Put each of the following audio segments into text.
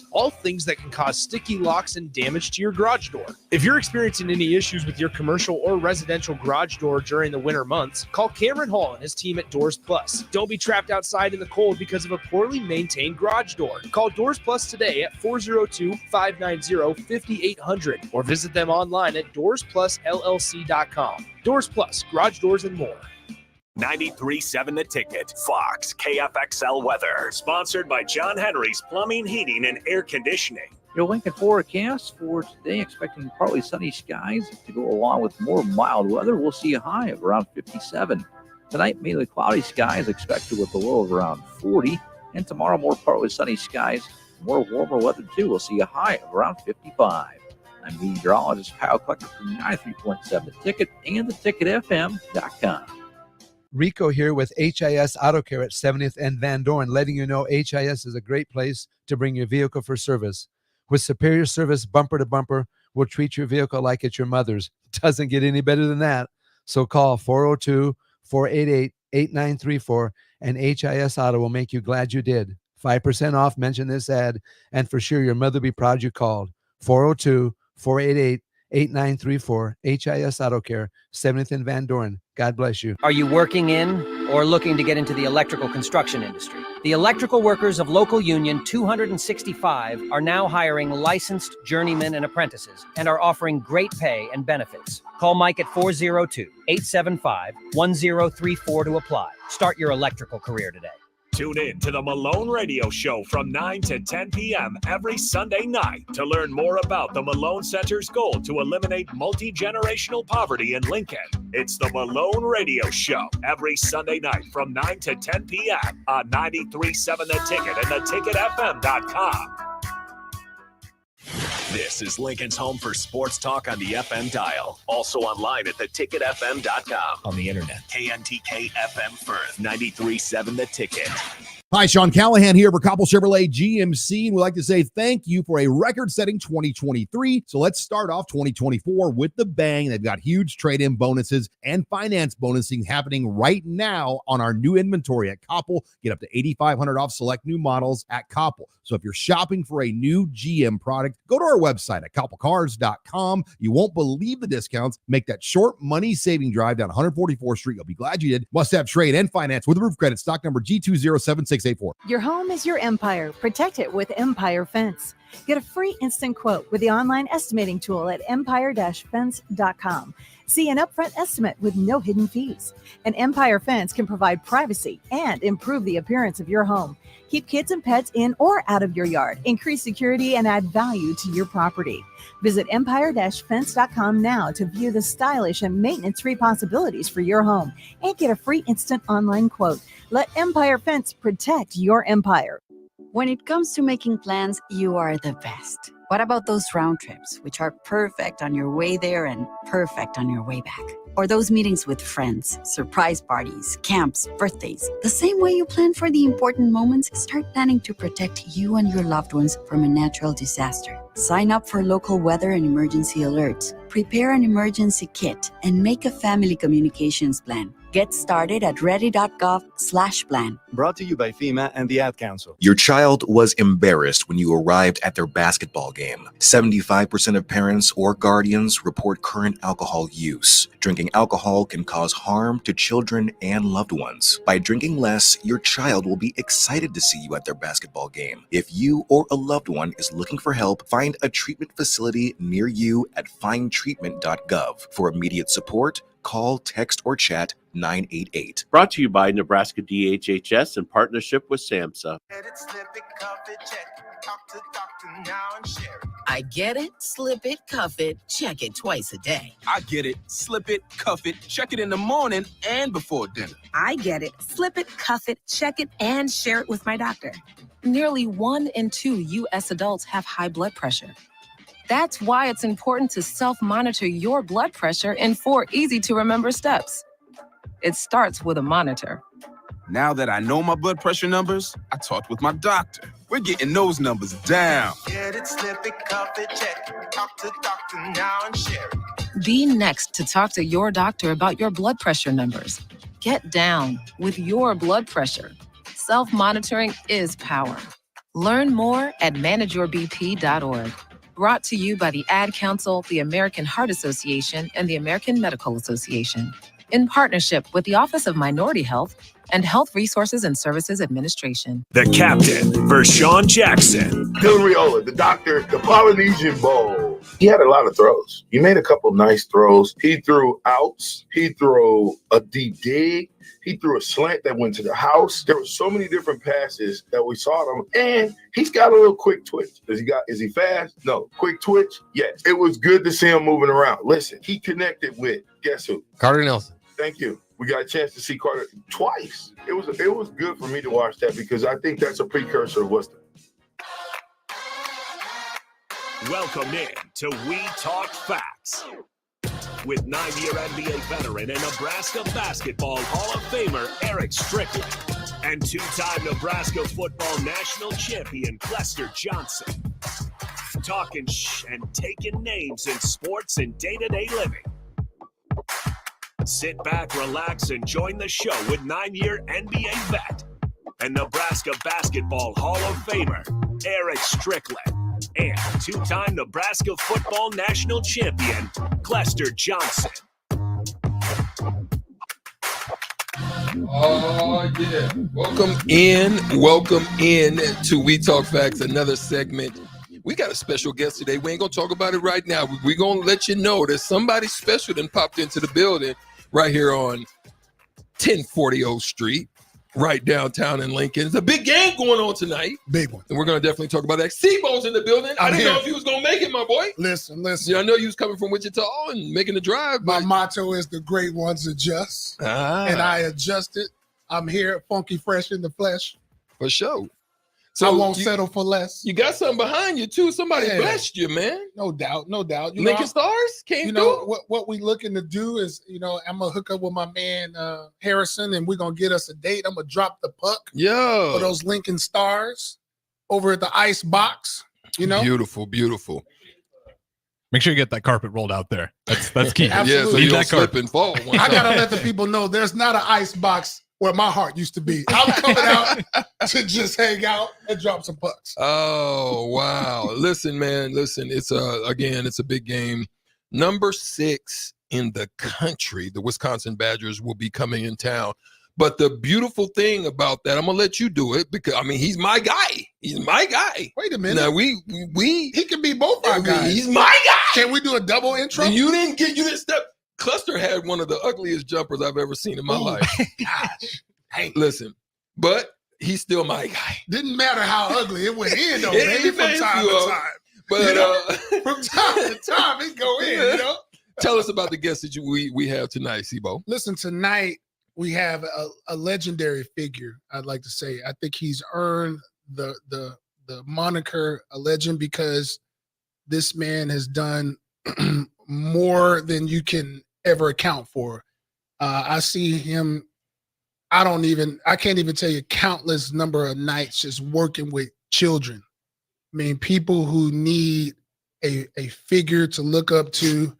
All things that can cause sticky locks and damage to your garage door. If you're experiencing any issues with your commercial or residential garage door during the winter months, call Cameron Hall and his team at Doors Plus. Don't be trapped outside in the cold because of a poorly maintained garage door. Call Doors Plus today at 402-590-5800 or visit them online at doorsplusllc.com. Doors Plus, garage doors and more. 93.7 The Ticket, Fox, KFXL weather. Sponsored by John Henry's Plumbing, Heating, and Air Conditioning. Your Lincoln forecast for today, expecting partly sunny skies to go along with more mild weather. We'll see a high of around 57. Tonight, mainly cloudy skies expected with a low of around 40. And tomorrow, more partly sunny skies, more warmer weather too. We'll see a high of around 55. I'm meteorologist Kyle Clester from 93.7 The Ticket and theticketfm.com. Rico here with HIS Auto Care at 70th and Van Dorn, letting you know HIS is a great place to bring your vehicle for service. With superior service, bumper to bumper, we'll treat your vehicle like it's your mother's. Doesn't get any better than that. So call 402-488-8934 and HIS Auto will make you glad you did. 5% off, mention this ad, and for sure your mother will be proud you called. 402-488-8934, HIS Auto Care, 70th and Van Dorn. God bless you. Are you working in or looking to get into the electrical construction industry? The electrical workers of Local Union 265 are now hiring licensed journeymen and apprentices and are offering great pay and benefits. Call Mike at 402-875-1034 to apply. Start your electrical career today. Tune in to the Malone Radio Show from 9 to 10 p.m. every Sunday night to learn more about the Malone Center's goal to eliminate multi-generational poverty in Lincoln. It's the Malone Radio Show every Sunday night from 9 to 10 p.m. on 93.7 The Ticket and theticketfm.com. This is Lincoln's home for sports talk on the FM dial. Also online at theticketfm.com. On the internet. KNTK FM Firth, 93.7 The Ticket. Hi, Sean Callahan here for Koppel Chevrolet GMC, and we'd like to say thank you for a record-setting 2023. So let's start off 2024 with the bang. They've got huge trade-in bonuses and finance bonusing happening right now on our new inventory at Koppel. Get up to $8,500 off select new models at Koppel. So if you're shopping for a new GM product, go to our website at koppelcars.com. You won't believe the discounts. Make that short money-saving drive down 144th Street. You'll be glad you did. Must have trade and finance with roof credit. Stock number G2076684. Your home is your empire. Protect it with Empire Fence. Get a free instant quote with the online estimating tool at empire-fence.com. See an upfront estimate with no hidden fees. An Empire Fence can provide privacy and improve the appearance of your home. Keep kids and pets in or out of your yard. Increase security and add value to your property. Visit empire-fence.com now to view the stylish and maintenance-free possibilities for your home and get a free instant online quote. Let Empire Fence protect your empire. When it comes to making plans, you are the best. What about those round trips, which are perfect on your way there and perfect on your way back? Or those meetings with friends, surprise parties, camps, birthdays. The same way you plan for the important moments, start planning to protect you and your loved ones from a natural disaster. Sign up for local weather and emergency alerts. Prepare an emergency kit and make a family communications plan. Get started at ready.gov/plan. Brought to you by FEMA and the Ad Council. Your child was embarrassed when you arrived at their basketball game. 75% of parents or guardians report current alcohol use. Drinking alcohol can cause harm to children and loved ones. By drinking less, your child will be excited to see you at their basketball game. If you or a loved one is looking for help, find a treatment facility near you at findtreatment.gov. For immediate support, call, text, or chat 988. Brought to you by Nebraska DHHS in partnership with SAMHSA. I get it, slip it, cuff it, check it twice a day. I get it, slip it, cuff it, check it in the morning and before dinner. I get it, slip it, cuff it, check it, and share it with my doctor. Nearly 1 in 2 U.S. adults have high blood pressure. That's why it's important to self-monitor your blood pressure in 4 easy-to-remember steps. It starts with a monitor. Now that I know my blood pressure numbers, I talked with my doctor. We're getting those numbers down. Get it, slip it, cuff it, check it. Talk to doctor now and share it. Be next to talk to your doctor about your blood pressure numbers. Get down with your blood pressure. Self-monitoring is power. Learn more at manageyourbp.org. Brought to you by the Ad Council, the American Heart Association, and the American Medical Association, in partnership with the Office of Minority Health and Health Resources and Services Administration. The captain, Vershawn Jackson. Riola, the doctor, the Polynesian Bowl. He had a lot of throws. He made a couple nice throws. He threw outs. He threw a deep dig. He threw a slant that went to the house. There were so many different passes that we saw him, and he's got a little quick twitch. Is he fast? No. Quick twitch? Yes. It was good to see him moving around. Listen, he connected with, guess who? Carter Nelson. Thank you. We got a chance to see Carter twice. It was good for me to watch that because I think that's a precursor of what's Welcome in to We Talk Facts with 9-year NBA veteran and Nebraska basketball Hall of Famer Erick Strickland and 2-time Nebraska football national champion Clester Johnson. Talking and taking names in sports and day-to-day living. Sit back, relax, and join the show with 9-year NBA vet and Nebraska basketball Hall of Famer Erick Strickland and 2-time Nebraska football national champion Clester Johnson. Oh, yeah. Welcome in to We Talk Facts, another segment. We got a special guest today. We ain't going to talk about it right now. We're going to let you know that somebody special done popped into the building right here on 1040 O Street, right downtown in Lincoln. There's a big game going on tonight. Big one. And we're going to definitely talk about that. Seabo's in the building. I didn't know if you was going to make it, my boy. Listen. Yeah, I know you was coming from Wichita and making the drive. My motto is the great ones adjust. And I adjusted. I'm here, funky fresh in the flesh. For sure. So I won't settle for less. You got something behind you, too. Somebody blessed you, man. No doubt. Lincoln Stars came through? What we looking to do is, I'm going to hook up with my man Harrison, and we're going to get us a date. I'm going to drop the puck for those Lincoln Stars over at the ice box, Beautiful. Make sure you get that carpet rolled out there. That's key. Absolutely. So you don't slip and fall. I got to let the people know there's not an ice box where my heart used to be. I'm coming out to just hang out and drop some pucks. Oh, wow. Listen, man. It's a big game. Number 6 in the country, the Wisconsin Badgers will be coming in town. But the beautiful thing about that, I'm going to let you do it because, he's my guy. Wait a minute. Now, he can be both our guys. He's my guy. Can we do a double intro? You didn't step. Clester had one of the ugliest jumpers I've ever seen in my life. Gosh. Hey. Listen, but he's still my guy. Didn't matter how ugly it went in, though, baby, from time to time. But from time to time, it go in, Tell us about the guest that we have tonight, Sibo. Listen, tonight we have a legendary figure, I'd like to say. I think he's earned the moniker a legend because this man has done more than you can ever account for. I see him. I can't even tell you countless number of nights just working with children. People who need a figure to look up to,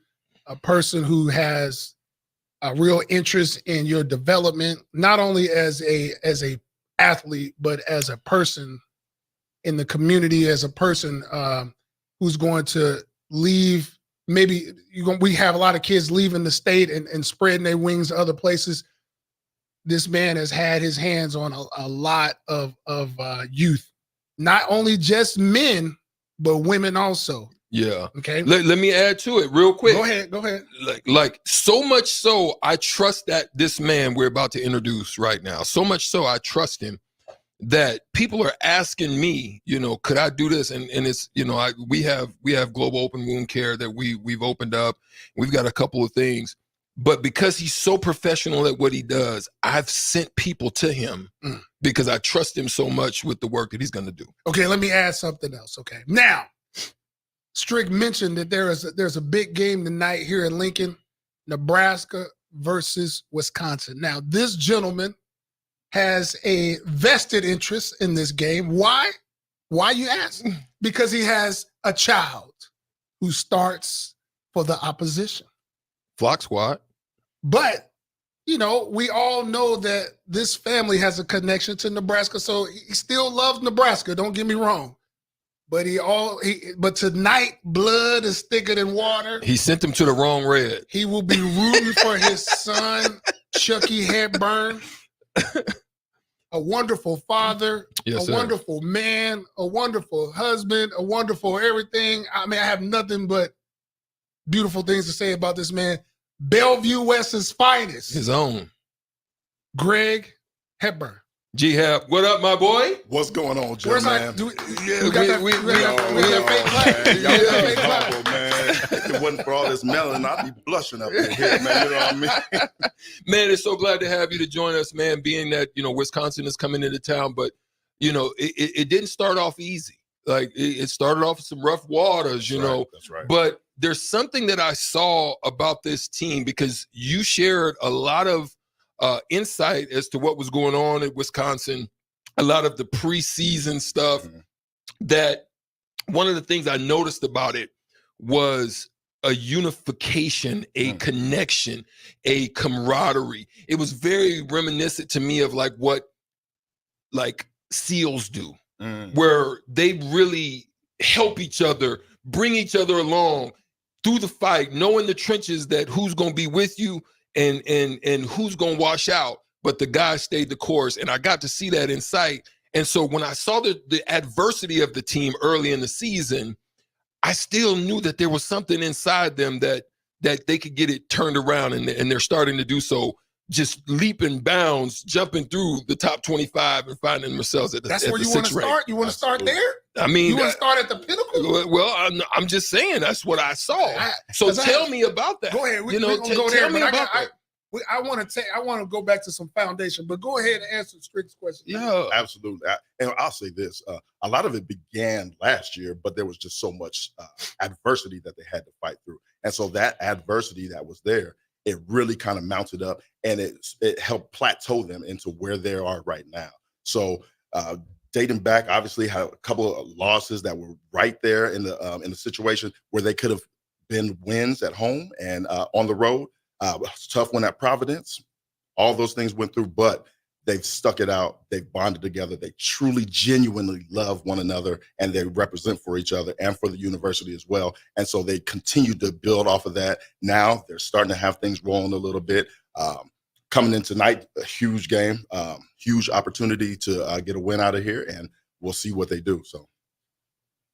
a person who has a real interest in your development, not only as a athlete, but as a person in the community, as a person who's going to leave. Maybe we have a lot of kids leaving the state and spreading their wings to other places. This man has had his hands on a lot of youth, not only just men, but women also. Yeah. Okay. Let me add to it real quick. Go ahead. Like so much so, I trust that this man we're about to introduce right now. So much so, I trust him that people are asking me, could I do this? And it's, we have Global Open Wound Care that we've opened up. We've got a couple of things, but because he's so professional at what he does, I've sent people to him because I trust him so much with the work that he's going to do. Okay. Let me add something else. Okay. Now, Strick mentioned that there's a big game tonight here in Lincoln, Nebraska versus Wisconsin. Now, this gentleman has a vested interest in this game. Why? Why, you ask? Because he has a child who starts for the opposition. Flock squad. But you know, we all know that this family has a connection to Nebraska, so he still loves Nebraska. Don't get me wrong, but but tonight, blood is thicker than water. He sent him to the wrong red. He will be rooting for his son, Chucky Hepburn, a wonderful father, Yes, a wonderful man, a wonderful husband, a wonderful everything. I mean, I have nothing but beautiful things to say about this man. Bellevue West's finest. His own. Greg Hepburn. G-Hep, what up, my boy? What's going on, Jim, Where's man? We got that fake clap. Man. If it wasn't for all this melanin, I'd be blushing up in here, man. You know what I mean? Man, it's so glad to have you to join us, man, being that, you know, Wisconsin is coming into town, but, you know, it didn't start off easy. Like, it started off with some rough waters, you know. That's right. But there's something that I saw about this team because you shared a lot of insight as to what was going on in Wisconsin, a lot of the preseason stuff. That one of the things I noticed about it was a unification, a connection, a camaraderie. It was very reminiscent to me of like what like SEALs do, where they really help each other, bring each other along through the fight, knowing the trenches that who's going to be with you and who's going to wash out, but the guys stayed the course. And I got to see that in sight. And so when I saw the adversity of the team early in the season, I still knew that there was something inside them that they could get it turned around, and they're starting to do so, just leaping bounds, jumping through the top 25 and finding themselves at the That's where you want to start? You want to start there? I mean, you want to start at the pinnacle? Well, I'm just saying that's what I saw. So tell me about that. Go ahead. We're going to go there. I want to go back to some foundation, but go ahead and answer Strick's question. Yeah, absolutely. And I'll say this: a lot of it began last year, but there was just so much adversity that they had to fight through, and so that adversity that was there, it really kind of mounted up, and it helped plateau them into where they are right now. So dating back, obviously, had a couple of losses that were right there in the situation where they could have been wins at home and on the road. Tough one at Providence. All those things went through, but they've stuck it out. They've bonded together. They truly, genuinely love one another, and they represent for each other and for the university as well. And so they continue to build off of that. Now they're starting to have things rolling a little bit. Coming in tonight, a huge game, huge opportunity to get a win out of here, and we'll see what they do. So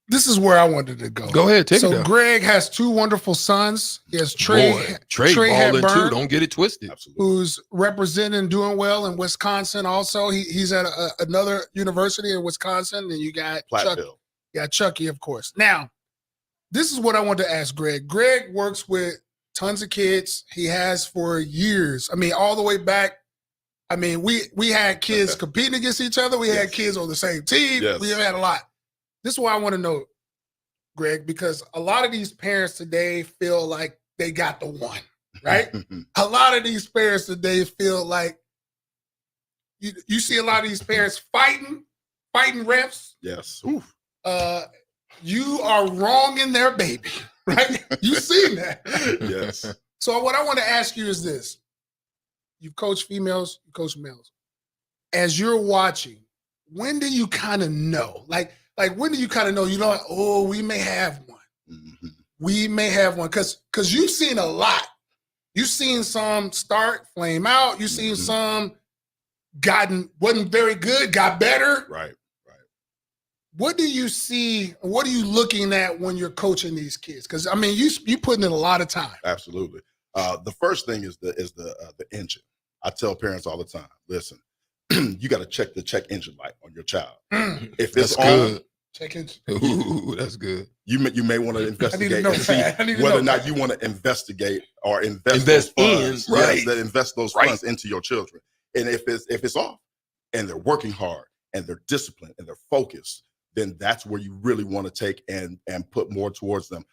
this is where I wanted to go. Go ahead, take it. So Greg has two wonderful sons. He has Trey balling Hepburn, too. Don't get it twisted. Absolutely. Who's representing, doing well in Wisconsin. Also, he's at another university in Wisconsin. And you got Platteville. Chucky, of course. Now, this is what I want to ask Greg. Greg works with tons of kids. He has for years. I mean, all the way back. I mean, we had kids competing against each other. We had kids on the same team. Yes. We have had a lot. This is why I want to know, Greg, because a lot of these parents today feel like they got the one, right? A lot of these parents today feel like you see a lot of these parents fighting refs. Yes. You are wronging their baby, right? You've seen that. Yes. So what I want to ask you is this. You coach females, you coach males. As you're watching, when do you kind of know? Like when do you kind of know, oh, we may have one. Mm-hmm. We may have one. Because you've seen a lot. You've seen some start, flame out. You've seen some wasn't very good, got better. Right. What do you see? What are you looking at when you're coaching these kids? Because, I mean, you putting in a lot of time. Absolutely. The first thing is the engine. I tell parents all the time, listen, you got to check the check engine light on your child. If it's on, check engine. Ooh, that's good. You may want to investigate know and see whether or not you want to investigate or invest those funds. Right. Yes, invest those funds into your children. And if it's off and they're working hard and they're disciplined and they're focused, then that's where you really want to take and put more towards them.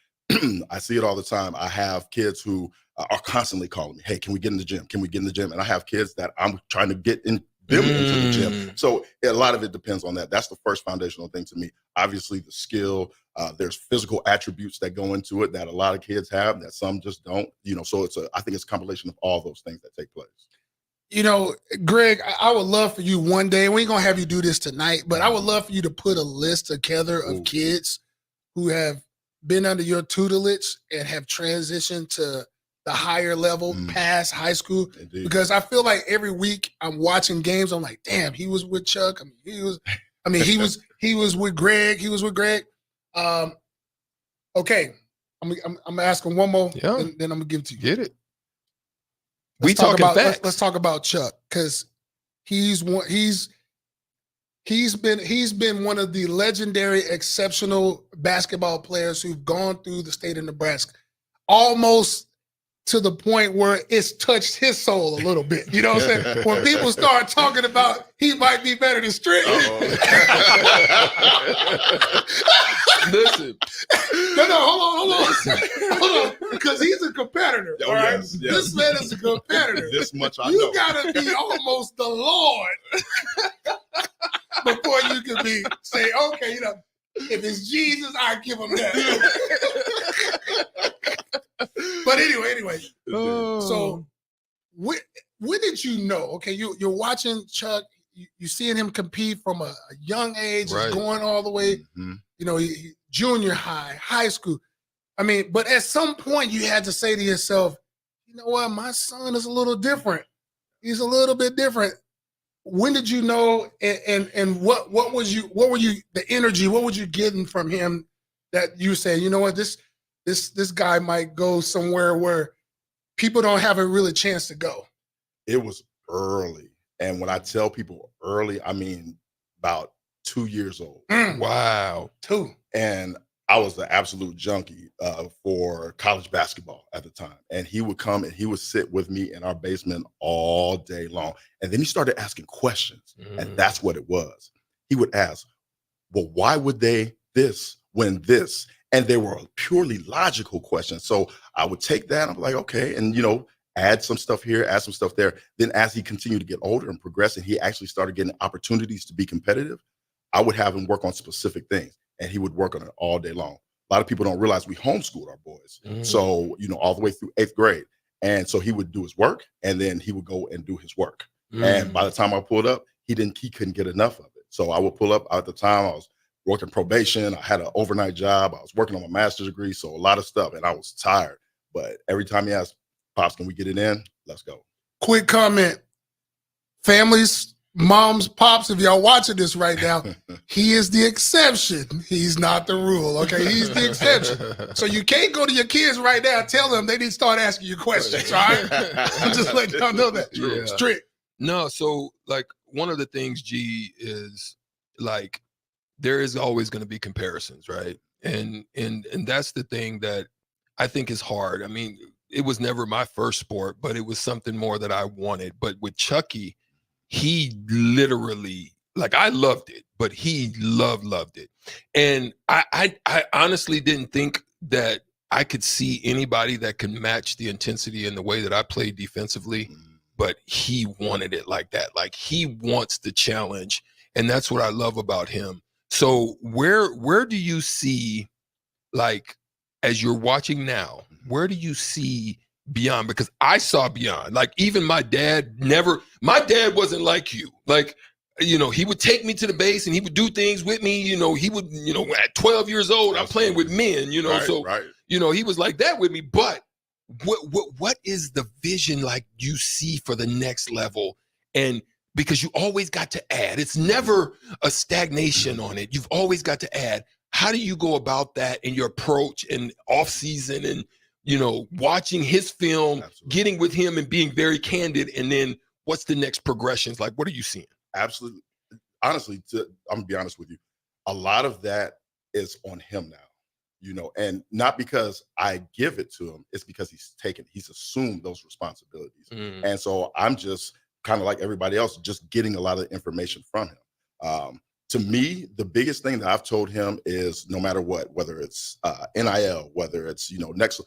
I see it all the time. I have kids who are constantly calling me, hey, can we get in the gym? Can we get in the gym? And I have kids that I'm trying to get them into the gym. So a lot of it depends on that. That's the first foundational thing to me. Obviously, the skill, there's physical attributes that go into it that a lot of kids have that some just don't. So I think it's a compilation of all those things that take place. You know, Greg, I would love for you one day, we ain't going to have you do this tonight, but I would love for you to put a list together of kids who have been under your tutelage and have transitioned to the higher level past high school. Indeed. Because I feel like every week I'm watching games, I'm like, damn, he was with Chuck. He was with Greg. Okay. I'm asking one more, and then I'm gonna give it to you. Get it. Let's talk about Chuck, because he's been one of the legendary, exceptional basketball players who've gone through the state of Nebraska, almost to the point where it's touched his soul a little bit. You know what I'm saying? When people start talking about he might be better than Strickland. Listen. Hold on. Because he's a competitor. Oh, all right? yes. This man is a competitor. This much I You know. gotta be almost the Lord before you can say, okay, you know, if it's Jesus, I give him that. But anyway. So when did you know? Okay, you're watching Chuck, you're seeing him compete from a young age, Right. he's going all the way, you know, junior high, high school. I mean, but at some point you had to say to yourself, you know what, my son is a little different. He's a little bit different. When did you know, and what were you the energy, what were you getting from him that you say, you know what, this guy might go somewhere where people don't have a really chance to go? It was early. And when I tell people early, I mean about 2 years old. Wow. 2. And I was an absolute junkie for college basketball at the time. And he would come and he would sit with me in our basement all day long. And then he started asking questions. And that's what it was. He would ask, well, why would they this when this? And they were purely logical questions. So I would take that. I'm like, okay. And, you know, add some stuff here, add some stuff there. Then as he continued to get older and progress, and he actually started getting opportunities to be competitive, I would have him work on specific things. And he would work on it all day long. A lot of people don't realize we homeschooled our boys. So, you know, all the way through 8th grade. And so he would do his work, and then he would go and do his work. And by the time I pulled up, he couldn't get enough of it. So I would pull up. At the time, I was working probation. I had an overnight job. I was working on my master's degree. So a lot of stuff, and I was tired. But every time he asked, Pops, can we get it in? Let's go. Quick comment. Families, moms, pops, if y'all watching this right now, he is the exception. He's not the rule, okay? He's the exception. So you can't go to your kids right now and tell them they need to start asking you questions, all right? I'm just letting y'all know that. Yeah. Strict. No, so like one of the things, G, is like there is always going to be comparisons, right? And that's the thing that I think is hard. I mean, it was never my first sport, but it was something more that I wanted. But with Chucky, he literally, like, I loved it, but he loved it. And I honestly didn't think that I could see anybody that could match the intensity and the way that I played defensively, but he wanted it like that. Like, he wants the challenge, and that's what I love about him. So where do you see, like, as you're watching now, where do you see beyond? Because I saw beyond. Like, even my dad wasn't like you. Like, you know, he would take me to the base and he would do things with me. You know, he would, you know, at 12 years old, I'm playing with men, you know, you know, he was like that with me. But what is the vision like you see for the next level? And because you always got to add, it's never a stagnation on it. You've always got to add. How do you go about that in your approach and off season and, you know, watching his film, getting with him and being very candid? And then what's the next progressions? Like, what are you seeing? Absolutely. Honestly, I'm gonna be honest with you. A lot of that is on him now, you know, and not because I give it to him, it's because he's assumed those responsibilities. And so I'm just kind of like everybody else, just getting a lot of information from him. To me, the biggest thing that I've told him is no matter what, whether it's NIL, whether it's, you know, next,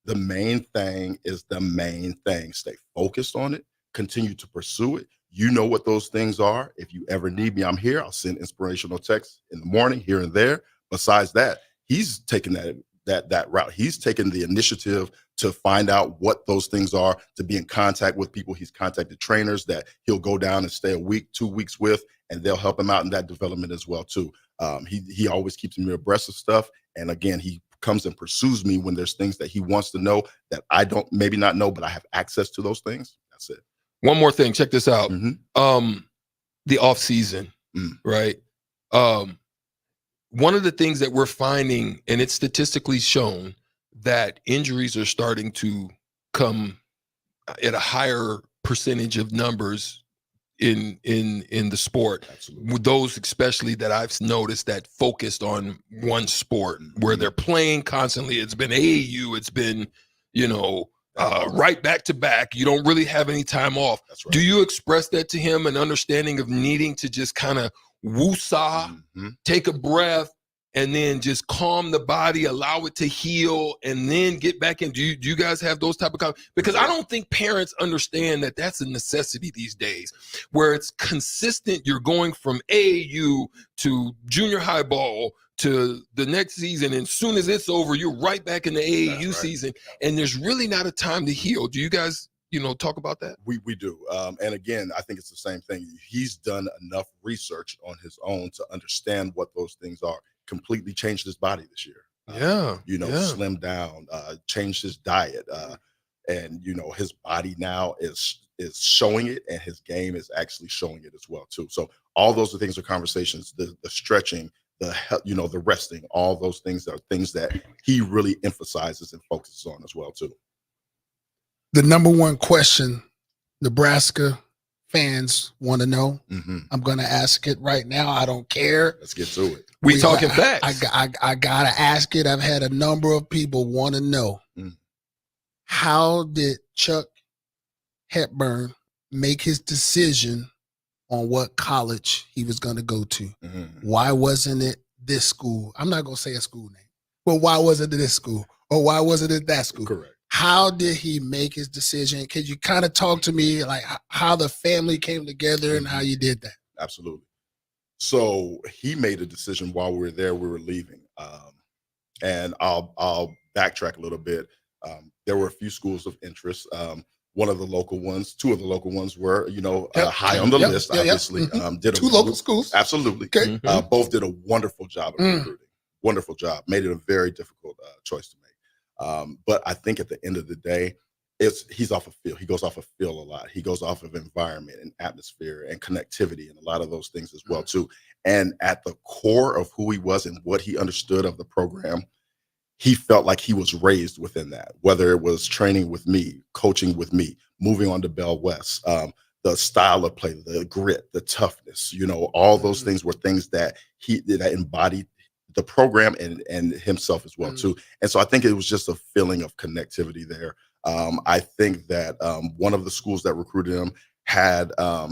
the main thing is the main thing. Stay focused on it, continue to pursue it. You know what those things are. If you ever need me, I'm here. I'll send inspirational texts in the morning here and there. Besides that, he's taking that that route. He's taken the initiative to find out what those things are, to be in contact with people. He's contacted trainers that he'll go down and stay a week, 2 weeks with, and they'll help him out in that development as well too. He always keeps me abreast of stuff. And again, he comes and pursues me when there's things that he wants to know that I don't maybe not know, but I have access to those things. That's it. One more thing. Check this out. The off season, right? One of the things that we're finding, and it's statistically shown, that injuries are starting to come at a higher percentage of numbers in the sport. Absolutely. With those especially that I've noticed that focused on one sport, where they're playing constantly. It's been AAU, it's been, right back to back. You don't really have any time off. That's right. Do you express that to him, an understanding of needing to just kind of woosah, take a breath, and then just calm the body, allow it to heal, and then get back in? Do you guys have those type of because I don't think parents understand that that's a necessity these days, where it's consistent. You're going from AAU to junior high ball to the next season, and as soon as it's over, you're right back in the AAU season, and there's really not a time to heal. Do you guys talk about that? We do. And again, I think it's the same thing. He's done enough research on his own to understand what those things are. Completely changed his body this year. Slimmed down, changed his diet. And his body now is showing it, and his game is actually showing it as well too. So all those are things are conversations, the stretching, the resting, all those things are things that he really emphasizes and focuses on as well too. The number one question Nebraska fans want to know, I'm going to ask it right now. I don't care. Let's get to it. We talking facts. I got to ask it. I've had a number of people want to know, how did Chuck Hepburn make his decision on what college he was going to go to? Why wasn't it this school? I'm not going to say a school name, but why wasn't it this school? Or why wasn't it that school? Correct. How did he make his decision? Could you kind of talk to me like how the family came together and how you did that? Absolutely. So he made a decision while we were there. We were leaving, and I'll backtrack a little bit. There were a few schools of interest. One of the local ones, two of the local ones were, high on the list. Obviously, did two local schools. Absolutely. Okay. Both did a wonderful job of recruiting. Wonderful job. Made it a very difficult choice to make. But I think at the end of the day, he's off of feel. He goes off of feel a lot. He goes off of environment and atmosphere and connectivity and a lot of those things as well too. And at the core of who he was and what he understood of the program, he felt like he was raised within that, whether it was training with me, coaching with me, moving on to Bell West, the style of play, the grit, the toughness, all those things were things that that embodied the program and himself as well too. And so I think it was just a feeling of connectivity there. I think that one of the schools that recruited him had a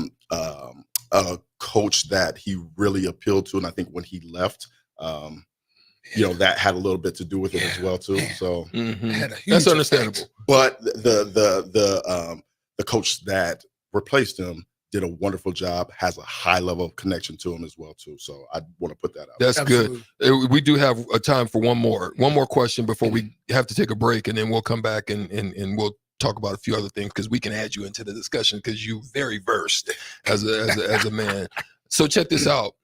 coach that he really appealed to, and I think when he left, that had a little bit to do with it as well too. So that's understandable. But the coach that replaced him did a wonderful job, has a high level of connection to him as well too. So I want to put that out. That's good. We do have a time for one more question before we have to take a break, and then we'll come back and we'll talk about a few other things, because we can add you into the discussion because you're very versed as a man. So check this out.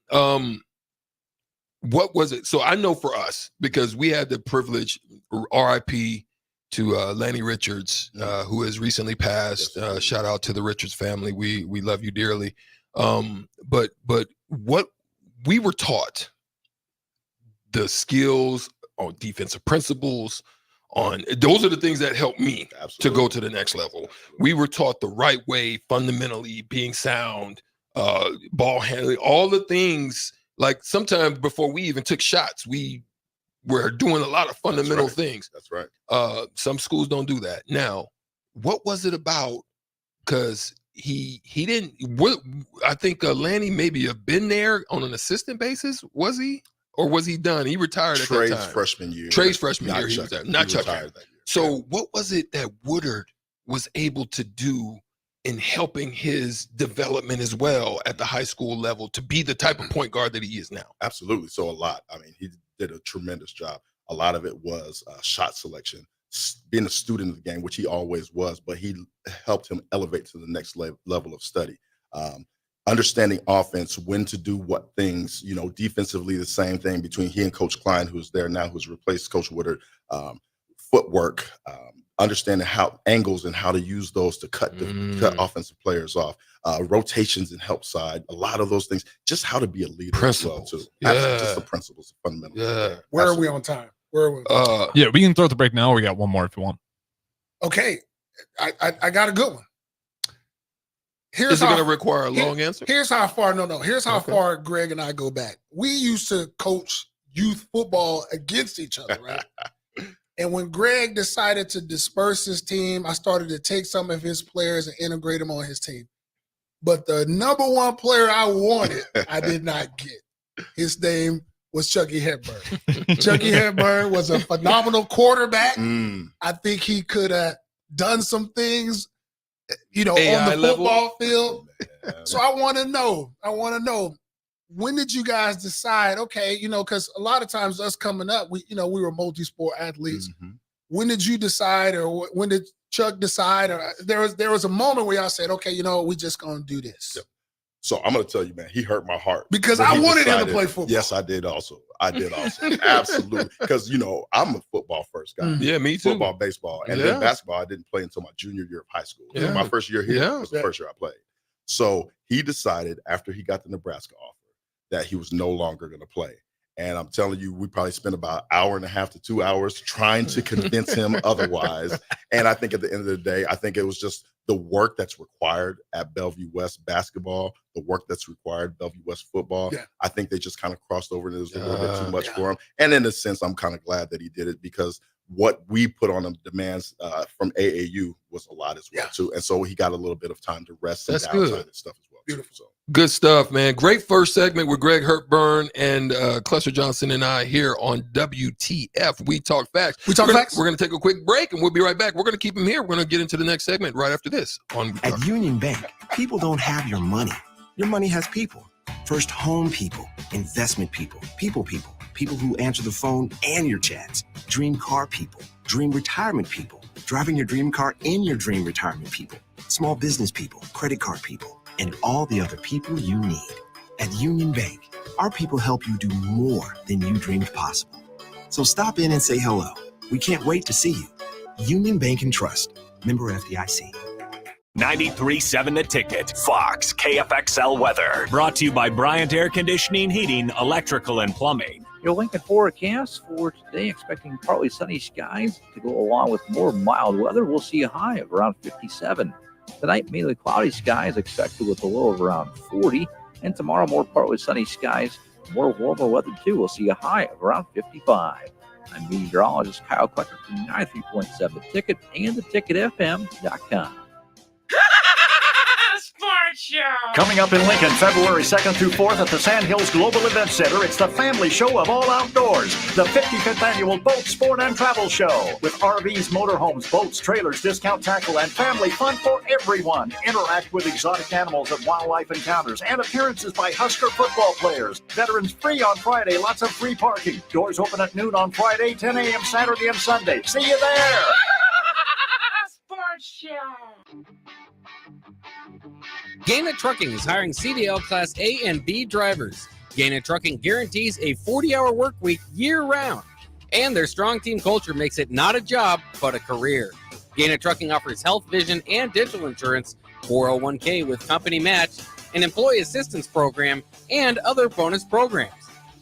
What was it? So I know for us, because we had the privilege, RIP to Lanny Richards, who has recently passed. Shout out to the Richards family. We love you dearly. But what we were taught, the skills on defensive principles, those are the things that helped me to go to the next level. We were taught the right way, fundamentally being sound, ball handling, all the things. Like sometimes before we even took shots, we were doing a lot of fundamental things. That's right. Some schools don't do that. Now, what was it about? Because he didn't. I think Lanny maybe have been there on an assistant basis. Was he, or was he done? He retired at that time. Freshman year. Trey's freshman year. He was there. Not Chuck. That year. So what was it that Woodard was able to do in helping his development as well at the high school level to be the type of point guard that he is now? Absolutely. So a lot. I mean, he did a tremendous job. A lot of it was shot selection, being a student of the game, which he always was, but he helped him elevate to the next level of study. Understanding offense, when to do what things, defensively, the same thing between he and Coach Klein, who's there now, who's replaced Coach Woodard, footwork, understanding how angles and how to use those to cut offensive players off, rotations and help side, a lot of those things, just how to be a leader Principles. as well, too. Absolutely, just the principles, fundamentals. Yeah. Where are we on time? Where are we? Yeah, we can throw the break now. We got one more if you want. Okay, I got a good one. Is it going to require a long answer? Here's how far. No. Here's how far Greg and I go back. We used to coach youth football against each other, right? And when Greg decided to disperse his team, I started to take some of his players and integrate them on his team. But the number one player I wanted, I did not get. His name was Chucky Hepburn. Chucky Hepburn was a phenomenal quarterback. I think he could have done some things, on the football field. So I want to know, when did you guys decide, okay, because a lot of times us coming up, we were multi-sport athletes. When did you decide, or when did Chuck decide, or there was a moment where y'all said, okay, we just going to do this? Yep. So I'm going to tell you, man, he hurt my heart. Because I wanted him to play football. Yes, I did also. Absolutely. Because, I'm a football first guy. Yeah, me too. Football, baseball. And then basketball, I didn't play until my junior year of high school. Yeah. So my first year here was the first year I played. So he decided after he got the Nebraska offer that he was no longer going to play. And I'm telling you, we probably spent about an hour and a half to 2 hours trying to convince him otherwise. And I think at the end of the day, I think it was just the work that's required at Bellevue West basketball, the work that's required at Bellevue West football. Yeah. I think they just kind of crossed over and it was a little bit too much for him. And in a sense, I'm kind of glad that he did it because what we put on him demands from AAU was a lot as well, too. And so he got a little bit of time to rest and downtime and stuff as well. Beautiful. So. Good stuff, man. Great first segment with Greg Hepburn and Clester Johnson and I here on WTF. We Talk Facts. We're going to take a quick break and we'll be right back. We're going to keep him here. We're going to get into the next segment right after this. At Union Bank, people don't have your money. Your money has people. First home people, investment people who answer the phone and your chats, dream car people, dream retirement people, driving your dream car in your dream retirement people, small business people, credit card people, and all the other people you need. At Union Bank, our people help you do more than you dreamed possible. So stop in and say hello. We can't wait to see you. Union Bank and Trust. Member FDIC. 93.7 The Ticket, Fox, KFXL weather. Brought to you by Bryant Air Conditioning, Heating, Electrical, and Plumbing. Your Lincoln forecast for today, expecting partly sunny skies to go along with more mild weather. We'll see a high of around 57. Tonight, mainly cloudy skies expected with a low of around 40. And tomorrow, more partly sunny skies, more warmer weather too. We'll see a high of around 55. I'm meteorologist Kyle Clester from 93.7 The Ticket and theticketfm.com. Sports Show! Coming up in Lincoln, February 2nd through 4th at the Sandhills Global Event Center, it's the family show of all outdoors, the 55th Annual Boat, Sport, and Travel Show. With RVs, motorhomes, boats, trailers, discount tackle, and family fun for everyone. Interact with exotic animals at wildlife encounters and appearances by Husker football players. Veterans free on Friday, lots of free parking. Doors open at noon on Friday, 10 a.m. Saturday and Sunday. See you there! Sports Show! Gaina Trucking is hiring CDL Class A and B drivers. Gaina Trucking guarantees a 40-hour work week year-round, and their strong team culture makes it not a job, but a career. Gaina Trucking offers health, vision, and dental insurance, 401k with company match, an employee assistance program, and other bonus programs.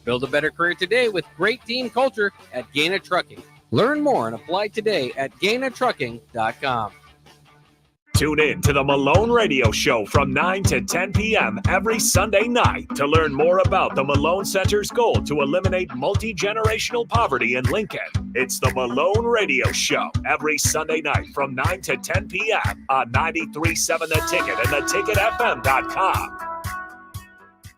Build a better career today with great team culture at Gaina Trucking. Learn more and apply today at GainaTrucking.com. Tune in to the Malone Radio Show from 9 to 10 p.m. every Sunday night to learn more about the Malone Center's goal to eliminate multi-generational poverty in Lincoln. It's the Malone Radio Show every Sunday night from 9 to 10 p.m. on 93.7 The Ticket and theticketfm.com.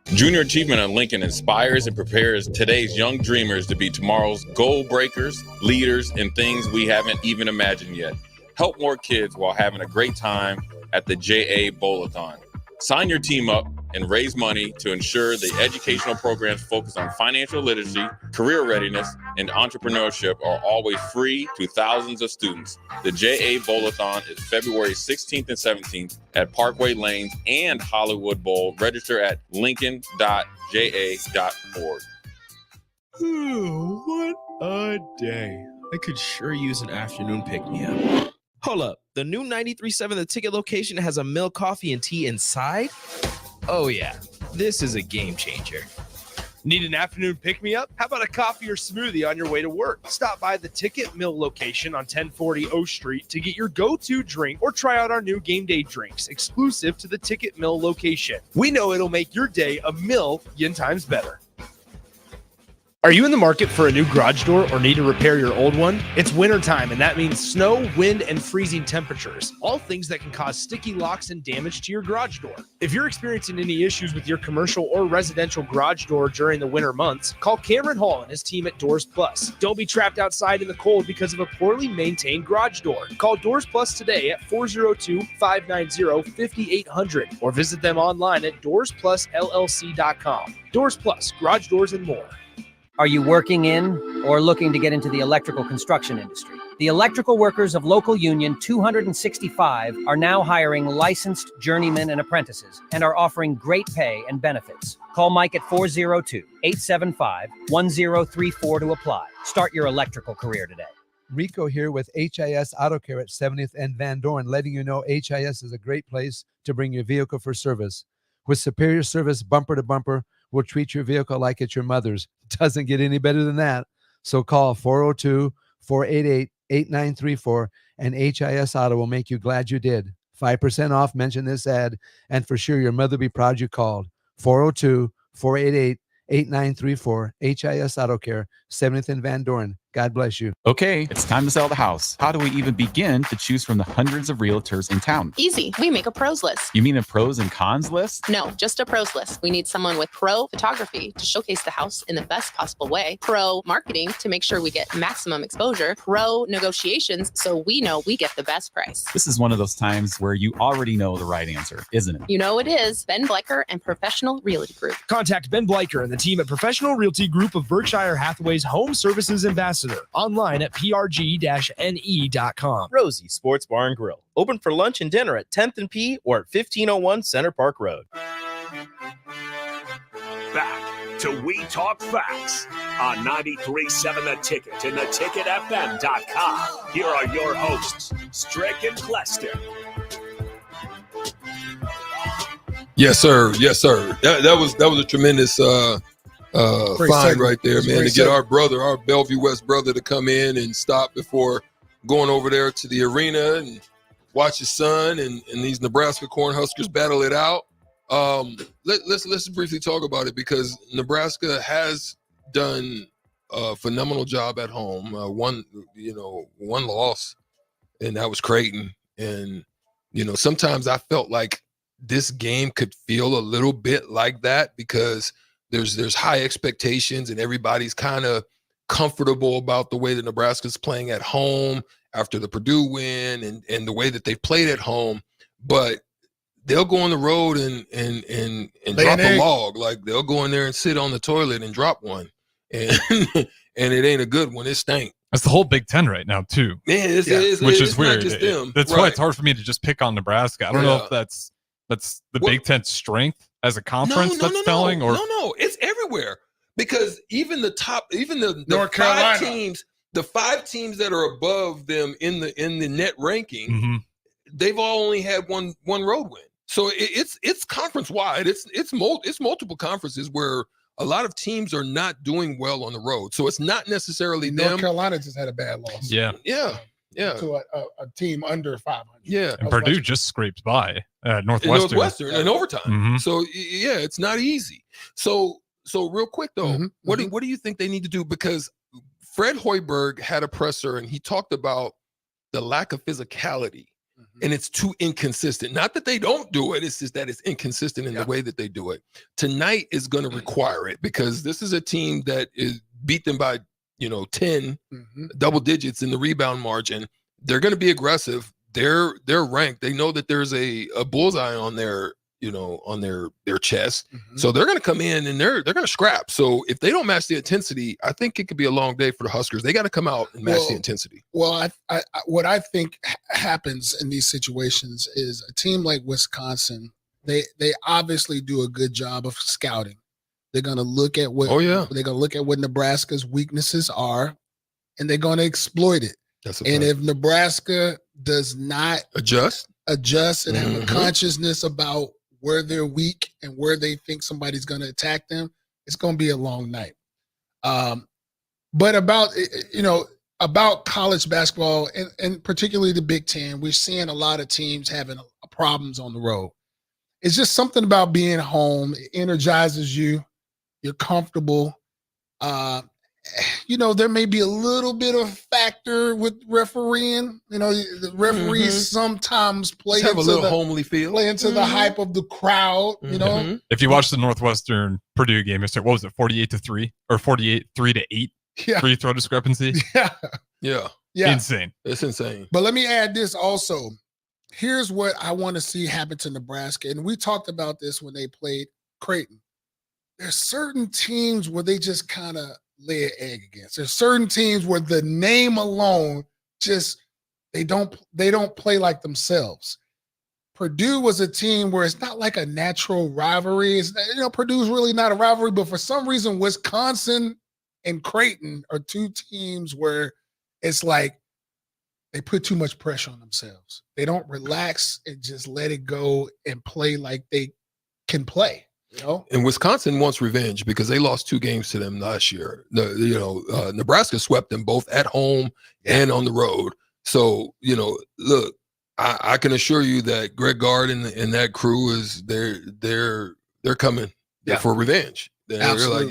Junior Achievement of Lincoln inspires and prepares today's young dreamers to be tomorrow's goal breakers, leaders, and things we haven't even imagined yet. Help more kids while having a great time at the JA Bowl-a-thon. Sign your team up and raise money to ensure the educational programs focused on financial literacy, career readiness, and entrepreneurship are always free to thousands of students. The JA Bowl-a-thon is February 16th and 17th at Parkway Lanes and Hollywood Bowl. Register at lincoln.ja.org. What a day. I could sure use an afternoon pick-me-up. Hold up. The new 93.7 The Ticket location has a milk, coffee, and tea inside? Oh, yeah. This is a game changer. Need an afternoon pick-me-up? How about a coffee or smoothie on your way to work? Stop by the Ticket Mill location on 1040 O Street to get your go-to drink or try out our new game day drinks exclusive to the Ticket Mill location. We know it'll make your day a million times better. Are you in the market for a new garage door or need to repair your old one? It's wintertime, and that means snow, wind, and freezing temperatures, all things that can cause sticky locks and damage to your garage door. If you're experiencing any issues with your commercial or residential garage door during the winter months, call Cameron Hall and his team at Doors Plus. Don't be trapped outside in the cold because of a poorly maintained garage door. Call Doors Plus today at 402-590-5800 or visit them online at doorsplusllc.com. Doors Plus, garage doors and more. Are you working in or looking to get into the electrical construction industry? The electrical workers of Local Union 265 are now hiring licensed journeymen and apprentices and are offering great pay and benefits. Call Mike at 402-875-1034 to apply. Start your electrical career today. Rico here with HIS Auto Care at 70th and Van Dorn, letting you know HIS is a great place to bring your vehicle for service. With superior service bumper to bumper, we'll treat your vehicle like it's your mother's. Doesn't get any better than that. So call 402-488-8934 and HIS Auto will make you glad you did. 5% off, mention this ad, and for sure your mother will be proud you called. 402-488-8934, HIS Auto Care, 70th and Van Dorn. God bless you. Okay, it's time to sell the house. How do we even begin to choose from the hundreds of realtors in town? Easy. We make a pros list. You mean a pros and cons list? No, just a pros list. We need someone with pro photography to showcase the house in the best possible way, pro marketing to make sure we get maximum exposure, pro negotiations so we know we get the best price. This is one of those times where you already know the right answer, isn't it? You know it is. Ben Bleicher and Professional Realty Group. Contact Ben Bleicher and the team at Professional Realty Group of Berkshire Hathaway's Home Services Ambassador. Online at prg-ne.com. Rosie Sports Bar and Grill. Open for lunch and dinner at 10th and P or at 1501 Center Park Road. Back to We Talk Facts on 93.7 The Ticket and theticketfm.com. Here are your hosts, Strick and Clester. Yes, sir. Yes, sir. That was a tremendous find right there, man, to get our Bellevue West brother to come in and stop before going over there to the arena and watch his son and these Nebraska Cornhuskers battle it out. Let's briefly talk about it because Nebraska has done a phenomenal job at home. One loss, and that was Creighton. And sometimes I felt like this game could feel a little bit like that because there's high expectations and everybody's kind of comfortable about the way that Nebraska's playing at home after the Purdue win and the way that they've played at home. But they'll go on the road and drop a log. Like they'll go in there and sit on the toilet and drop one. And and it ain't a good one. It stank. That's the whole Big Ten right now too. Yeah, which is weird. That's right. why it's hard for me to just pick on Nebraska. I don't know if that's the Big Ten's strength as a conference telling or no, it's everywhere because even the North Carolina the five teams that are above them in the net ranking, they've all only had one road win. So it's conference wide. It's multiple conferences where a lot of teams are not doing well on the road. So it's not necessarily them. North Carolina just had a bad loss. Yeah. To a team under 500. Yeah. And Purdue just scraped by Northwestern in overtime. So yeah, it's not easy. So real quick though, what do you think they need to do? Because Fred Hoiberg had a presser and he talked about the lack of physicality and it's too inconsistent. Not that they don't do it, it's just that it's inconsistent in the way that they do it. Tonight is going to require it because this is a team that is beat them by 10 double digits in the rebound margin. They're going to be aggressive. They're ranked. They know that there's a bullseye on their on their chest. So they're going to come in and they're going to scrap. So if they don't match the intensity, I think it could be a long day for the Huskers. They got to come out and match the intensity. Well, what I think happens in these situations is a team like Wisconsin, they obviously do a good job of scouting. They're going to look at what they're going to look at what Nebraska's weaknesses are, and they're going to exploit it. And if Nebraska does not adjust and have a consciousness about where they're weak and where they think somebody's going to attack them, it's going to be a long night. But about college basketball and particularly the Big Ten, we're seeing a lot of teams having problems on the road. It's just something about being home. It energizes you. You're comfortable. There may be a little bit of factor with refereeing. The referees sometimes play have into a little homely feel, play into the hype of the crowd. If you watch the Northwestern Purdue game, what was it, 48-3 or 3-8? Yeah. Free throw discrepancy. Yeah. Insane. It's insane. But let me add this also. Here's what I want to see happen to Nebraska, and we talked about this when they played Creighton. There's certain teams where they just kind of lay an egg against. There's certain teams where the name alone they don't play like themselves. Purdue was a team where it's not like a natural rivalry. Purdue's really not a rivalry, but for some reason, Wisconsin and Creighton are two teams where it's like they put too much pressure on themselves. They don't relax and just let it go and play like they can play. And Wisconsin wants revenge because they lost 2 games to them last year. Nebraska swept them both at home and on the road. So, look, I can assure you that Greg Gard and that crew they're coming for revenge. They're like,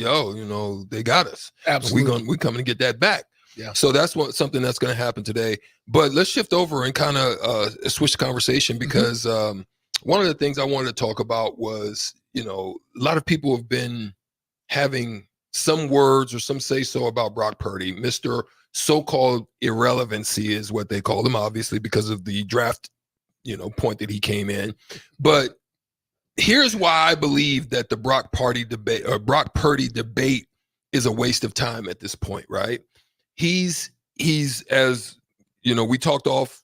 they got us. Absolutely. We coming to get that back. Yeah. So that's something that's going to happen today. But let's shift over and kind of switch the conversation because one of the things I wanted to talk about was, a lot of people have been having some words or some say-so about Brock Purdy. Mr. So-called irrelevancy is what they call him, obviously, because of the draft, point that he came in. But here's why I believe that the Brock Purdy debate is a waste of time at this point, right? He's as we talked off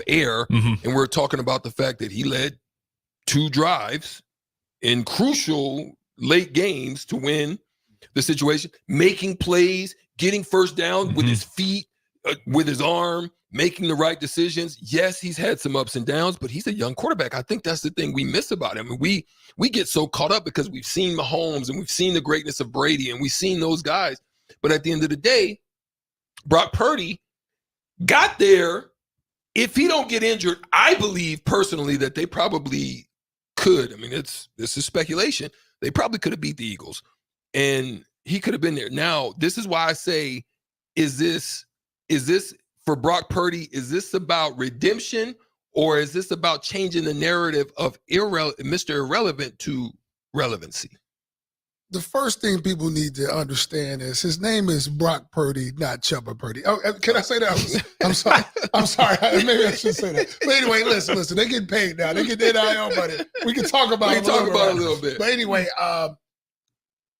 air, and we're talking about the fact that he led 2 drives in crucial late games to win the situation, making plays, getting first down with his feet, with his arm, making the right decisions. Yes, he's had some ups and downs, but he's a young quarterback. I think that's the thing we miss about him. And we get so caught up because we've seen Mahomes and we've seen the greatness of Brady and we've seen those guys. But at the end of the day, Brock Purdy got there. If he don't get injured, I believe personally that they probably could. I mean, this is speculation. They probably could have beat the Eagles, and he could have been there. Now, this is why I say, is this for Brock Purdy? Is this about redemption, or is this about changing the narrative of Mr. Irrelevant to relevancy? The first thing people need to understand is his name is Brock Purdy, not Chubba Purdy. Oh, can I say that? I'm sorry. Maybe I should say that. But anyway, listen. They get paid now. They get their NIL money. We can talk about it a little bit. But anyway,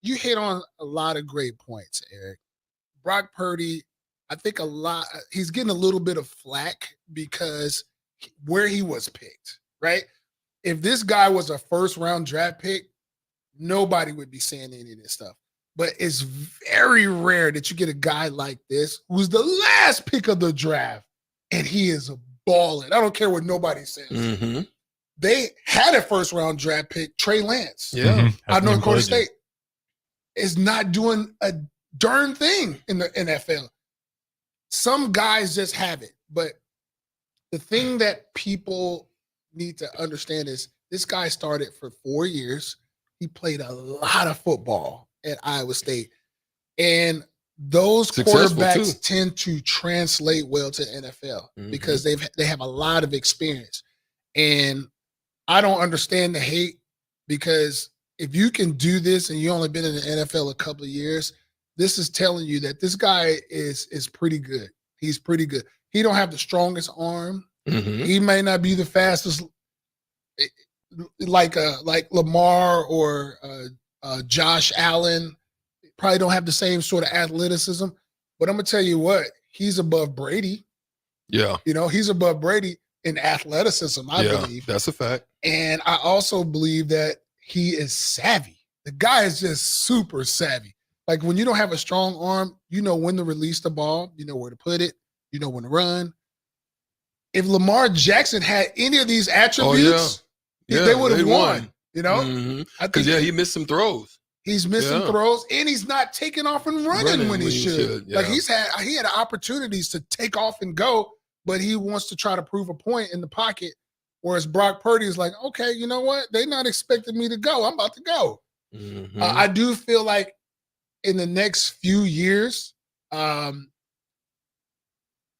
you hit on a lot of great points, Eric. Brock Purdy, I think he's getting a little bit of flack because where he was picked, right? If this guy was a first-round draft pick, nobody would be saying any of this stuff. But it's very rare that you get a guy like this who's the last pick of the draft, and he is a balling. I don't care what nobody says. They had a first-round draft pick, Trey Lance. Yeah. Out of North Dakota State. Is not doing a darn thing in the NFL. Some guys just have it. But the thing that people need to understand is this guy started for 4 years. He played a lot of football at Iowa State. And those quarterbacks tend to translate well to NFL because they have a lot of experience. And I don't understand the hate because if you can do this and you only been in the NFL a couple of years, this is telling you that this guy is pretty good. He's pretty good. He don't have the strongest arm. He may not be the fastest. like Lamar or Josh Allen probably don't have the same sort of athleticism. But I'm gonna tell you what, he's above Brady. Yeah. He's above Brady in athleticism, I believe. That's a fact. And I also believe that he is savvy. The guy is just super savvy. Like when you don't have a strong arm, you know when to release the ball, you know where to put it, you know when to run. If Lamar Jackson had any of these attributes, they would have won. Because he missed some throws. He's missing throws, and he's not taking off and running when he should. Like he had opportunities to take off and go, but he wants to try to prove a point in the pocket. Whereas Brock Purdy is like, okay, you know what? They're not expecting me to go. I'm about to go. I do feel like in the next few years,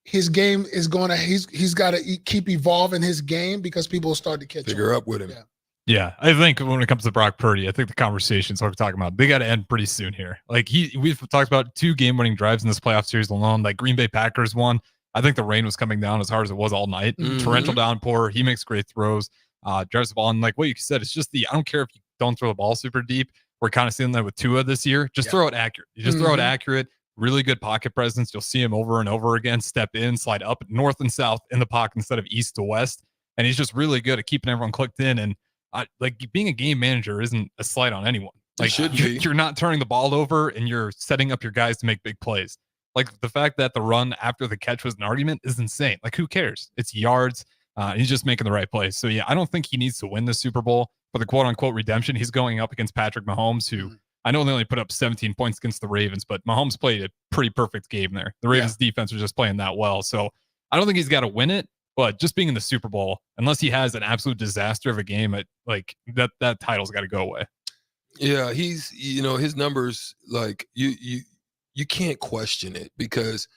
his game is going to, he's got to keep evolving his game because people will start to figure up with him. Yeah, I think when it comes to Brock Purdy, I think the conversations we're talking about, they got to end pretty soon here. Like we've talked about 2 game-winning drives in this playoff series alone. Like Green Bay Packers won. I think the rain was coming down as hard as it was all night. Torrential downpour. He makes great throws. Drives the ball. And like what you said, it's just I don't care if you don't throw the ball super deep. We're kind of seeing that with Tua this year. Just throw it accurate. You just throw it accurate. Really good pocket presence. You'll see him over and over again. Step in, slide up north and south in the pocket instead of east to west. And he's just really good at keeping everyone clicked in. And like being a game manager isn't a slight on anyone. Like you're not turning the ball over and you're setting up your guys to make big plays. Like the fact that the run after the catch was an argument is insane. Like who cares? It's yards. He's just making the right plays. So yeah, I don't think he needs to win the Super Bowl for the quote unquote redemption. He's going up against Patrick Mahomes, who I know they only put up 17 points against the Ravens, but Mahomes played a pretty perfect game there. The Ravens defense was just playing that well. So I don't think he's got to win it. But just being in the Super Bowl, unless he has an absolute disaster of a game, like that title's got to go away. Yeah, he's his numbers, like you can't question it because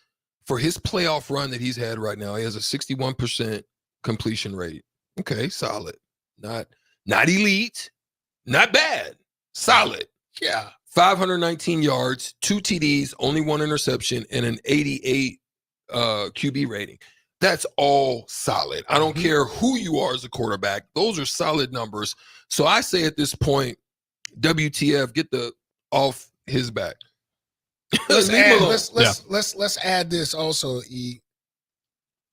for his playoff run that he's had right now, he has a 61% completion rate. Okay, solid. Not elite, not bad. Solid. Yeah. 519 yards, 2 TDs, only 1 interception, and an 88 QB rating. That's all solid. I don't care who you are as a quarterback. Those are solid numbers. So I say at this point, WTF, get the off his back. Let's add this also, E.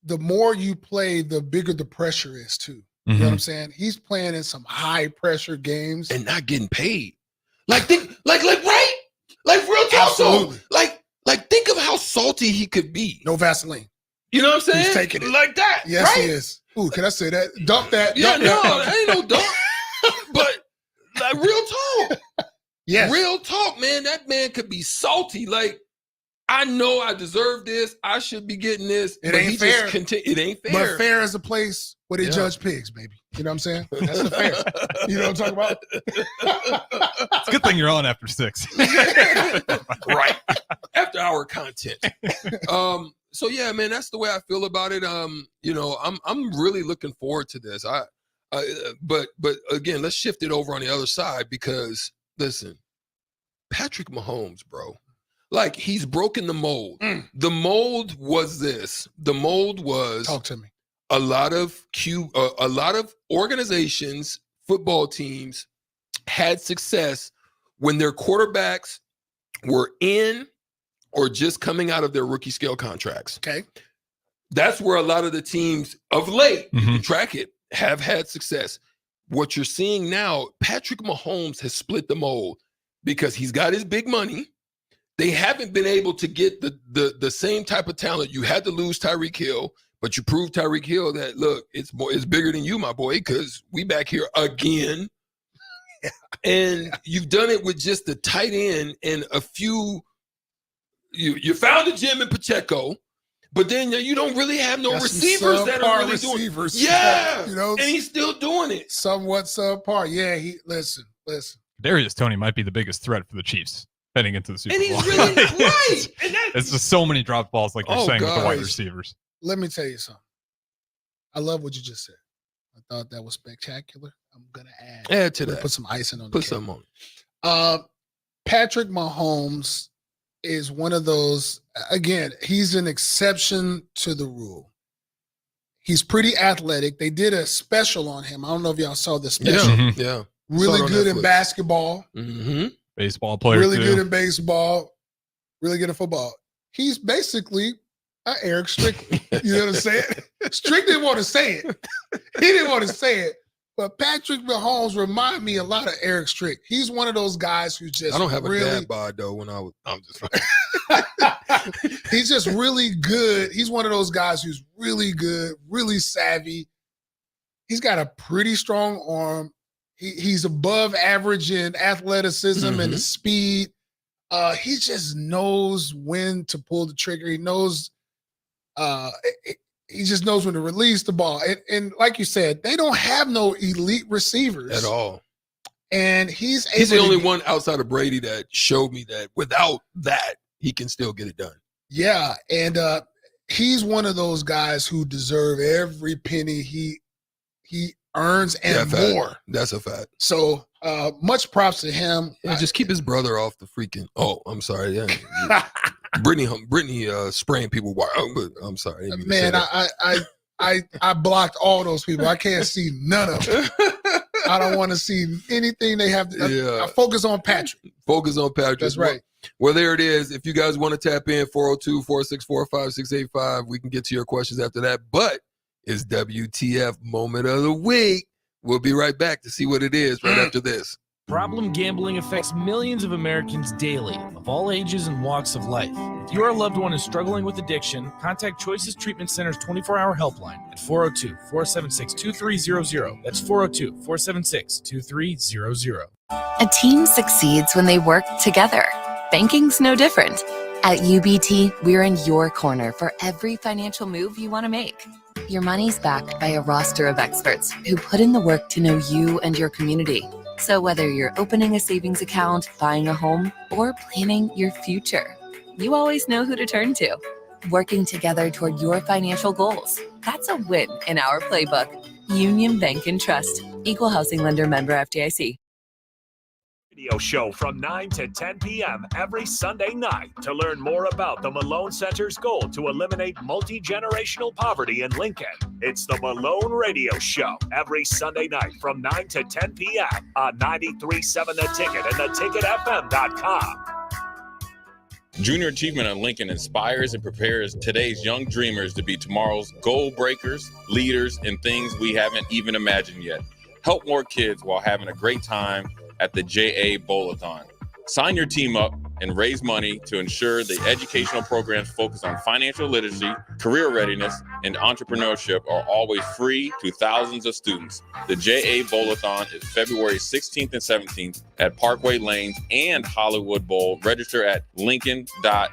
The more you play, the bigger the pressure is too. You know what I'm saying? He's playing in some high pressure games and not getting paid. Like right? Like real talk. So, like think of how salty he could be. No Vaseline. You know what I'm saying? He's taking it like that. Yes, right? he is. Ooh, can I say that? Dump that. Yeah, dump no, that. that ain't no dump. But like real talk. Yes. Real talk, man. That man could be salty. Like, I know I deserve this. I should be getting this. It but ain't he fair. It ain't fair. But fair is a place where they judge pigs, baby. You know what I'm saying? That's the fair. You know what I'm talking about? It's a good thing you're on after 6. Right. After hour content. So yeah, man, that's the way I feel about it. I'm really looking forward to this. But again, let's shift it over on the other side because listen, Patrick Mahomes, bro, like he's broken the mold. The mold was this. The mold was talk to me. A lot of organizations, football teams had success when their quarterbacks were in or just coming out of their rookie scale contracts. Okay. That's where a lot of the teams of late, you can track it, have had success. What you're seeing now, Patrick Mahomes has split the mold because he's got his big money. They haven't been able to get the same type of talent. You had to lose Tyreek Hill, but you proved Tyreek Hill that, look, it's bigger than you, my boy, because we back here again. And you've done it with just the tight end and a few. You found a gem in Pacheco, but then you don't really have no receivers that are really receivers. doing it. Yeah, you know, and he's still doing it. Somewhat subpar. Yeah, listen. Darius Toney might be the biggest threat for the Chiefs heading into the Super Bowl. And he's really right. And it's just so many drop balls, like you're saying, with the wide receivers. Let me tell you something. I love what you just said. I thought that was spectacular. I'm gonna add to that. Put some icing on. Put some on. Patrick Mahomes is one of those. Again, he's an exception to the rule. He's pretty athletic. They did a special on him. I don't know if y'all saw the special. Yeah. Really good in basketball. Baseball player. Really too. good in baseball. Really good in football. He's basically Erick Strickland. You know what I'm saying? Strick didn't want to say it. He didn't want to say it. But Patrick Mahomes remind me a lot of Erick Strick. He's one of those guys who just I don't have really, a dad bod though. I'm just. He's just really good. He's one of those guys who's really good, really savvy. He's got a pretty strong arm. He's above average in athleticism and speed. He just knows when to pull the trigger. He knows. He just knows when to release the ball. And like you said, they don't have no elite receivers At all. And he's the only one outside of Brady that showed me that without that, he can still get it done. Yeah. And he's one of those guys who deserve every penny he earns and more. That's a fact. So much props to him. Yeah, just keep his brother off the freaking. Oh, I'm sorry. Yeah. Brittany spraying people wild. But I'm sorry. Man, I blocked all those people. I can't see none of them. I don't want to see anything they have to. I focus on Patrick. Focus on Patrick. That's right. Well, there it is. If you guys want to tap in, 402-464-5685, we can get to your questions after that. But it's WTF Moment of the Week. We'll be right back to see what it is right after this. Problem gambling affects millions of Americans daily, of all ages and walks of life. If your loved one is struggling with addiction, contact Choices Treatment Center's 24-hour helpline at 402-476-2300. That's 402-476-2300. A team succeeds when they work together. Banking's no different. At UBT, we're in your corner for every financial move you want to make. Your money's backed by a roster of experts who put in the work to know you and your community. So whether you're opening a savings account, buying a home, or planning your future, you always know who to turn to. Working together toward your financial goals. That's a win in our playbook. Union Bank and Trust. Equal housing lender, member FDIC. Radio show from 9 to 10 p.m. every Sunday night to learn more about the Malone Center's goal to eliminate multi-generational poverty in Lincoln. It's the Malone Radio Show every Sunday night from 9 to 10 p.m. on 93.7 The Ticket and theticketfm.com. Junior Achievement at Lincoln inspires and prepares today's young dreamers to be tomorrow's goal breakers, leaders, and things we haven't even imagined yet. Help more kids while having a great time at the JA Bowl-a-thon. Sign your team up and raise money to ensure the educational programs focused on financial literacy, career readiness, and entrepreneurship are always free to thousands of students. The JA Bowl-a-thon is February 16th and 17th at Parkway Lanes and Hollywood Bowl. Register at lincoln.ja.org.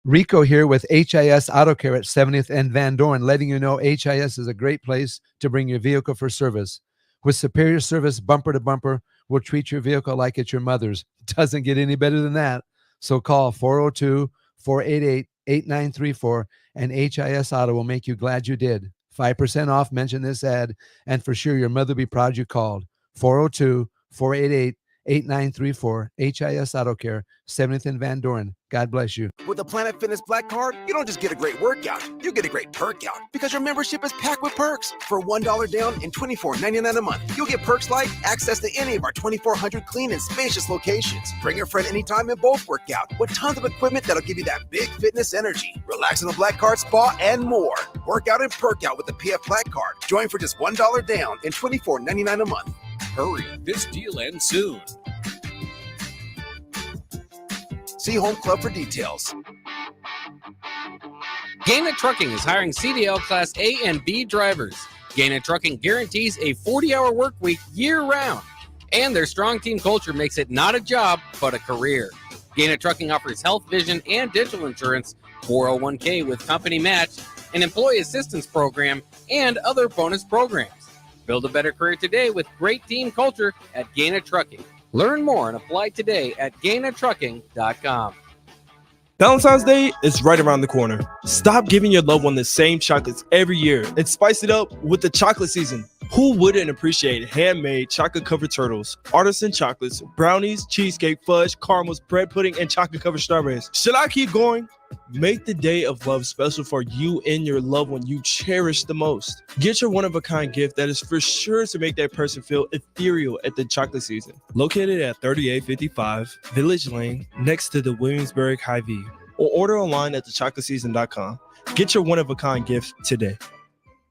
Rico here with HIS Auto Care at 70th and Van Dorn, letting you know HIS is a great place to bring your vehicle for service. With superior service, bumper to bumper, we'll treat your vehicle like it's your mother's. Doesn't get any better than that. So call 402-488-8934 and HIS Auto will make you glad you did. 5% off, mention this ad, and for sure your mother will be proud you called. 402-488-8934, HIS Auto Care, 70th and Van Dorn. God bless you. With the Planet Fitness Black Card, you don't just get a great workout, you get a great perk out because your membership is packed with perks. For $1 down and $24.99 a month, you'll get perks like access to any of our 2,400 clean and spacious locations. Bring a friend anytime and both work out with tons of equipment that'll give you that big fitness energy. Relax in the Black Card spa and more. Work out and perk out with the PF Black Card. Join for just $1 down and $24.99 a month. Hurry. This deal ends soon. See Home Club for details. Gaina Trucking is hiring CDL Class A and B drivers. Gaina Trucking guarantees a 40-hour work week year-round. And their strong team culture makes it not a job, but a career. Gaina Trucking offers health, vision, and dental insurance, 401k with company match, an employee assistance program, and other bonus programs. Build a better career today with great team culture at Gaina Trucking. Learn more and apply today at GainaTrucking.com. Valentine's Day is right around the corner. Stop giving your loved one the same chocolates every year and spice it up with the chocolate season. Who wouldn't appreciate handmade chocolate-covered turtles, artisan chocolates, brownies, cheesecake, fudge, caramels, bread pudding, and chocolate-covered strawberries? Should I keep going? Make the day of love special for you and your loved one you cherish the most. Get your one-of-a-kind gift that is for sure to make that person feel ethereal at the chocolate season. Located at 3855 Village Lane, next to the Williamsburg Hy-Vee, or order online at thechocolateseason.com. Get your one-of-a-kind gift today.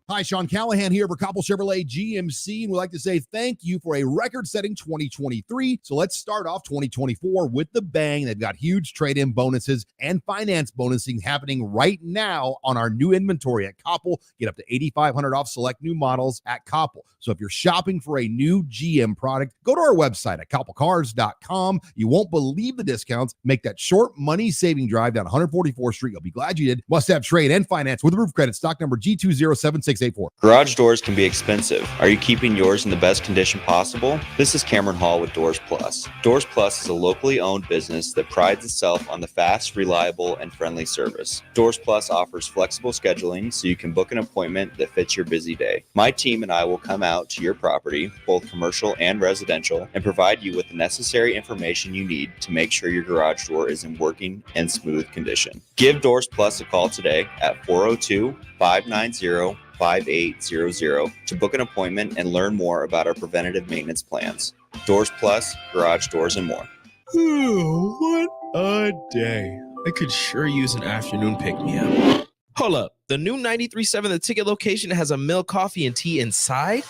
Hi, Sean Callahan here for Coppell Chevrolet GMC, and we'd like to say thank you for a record-setting 2023. So let's start off 2024 with the bang. They've got huge trade-in bonuses and finance bonusing happening right now on our new inventory at Coppell. Get up to $8,500 off select new models at Coppell. So if you're shopping for a new GM product, go to our website at coppellcars.com. You won't believe the discounts. Make that short money-saving drive down 144th Street. You'll be glad you did. Must have trade and finance with roof credit. Stock number G2076684. Garage doors can be expensive. Are you keeping yours in the best condition possible? This is Cameron Hall with Doors Plus. Doors Plus is a locally owned business that prides itself on the fast, reliable, and friendly service. Doors Plus offers flexible scheduling so you can book an appointment that fits your busy day. My team and I will come out to your property, both commercial and residential, and provide you with the necessary information you need to make sure your garage door is in working and smooth condition. Give Doors Plus a call today at 402-590-5800 to book an appointment and learn more about our preventative maintenance plans. Doors Plus, garage doors, and more. What a day. I could sure use an afternoon pick-me-up. Hold up. The new 93.7 The Ticket location has a milk, coffee, and tea inside?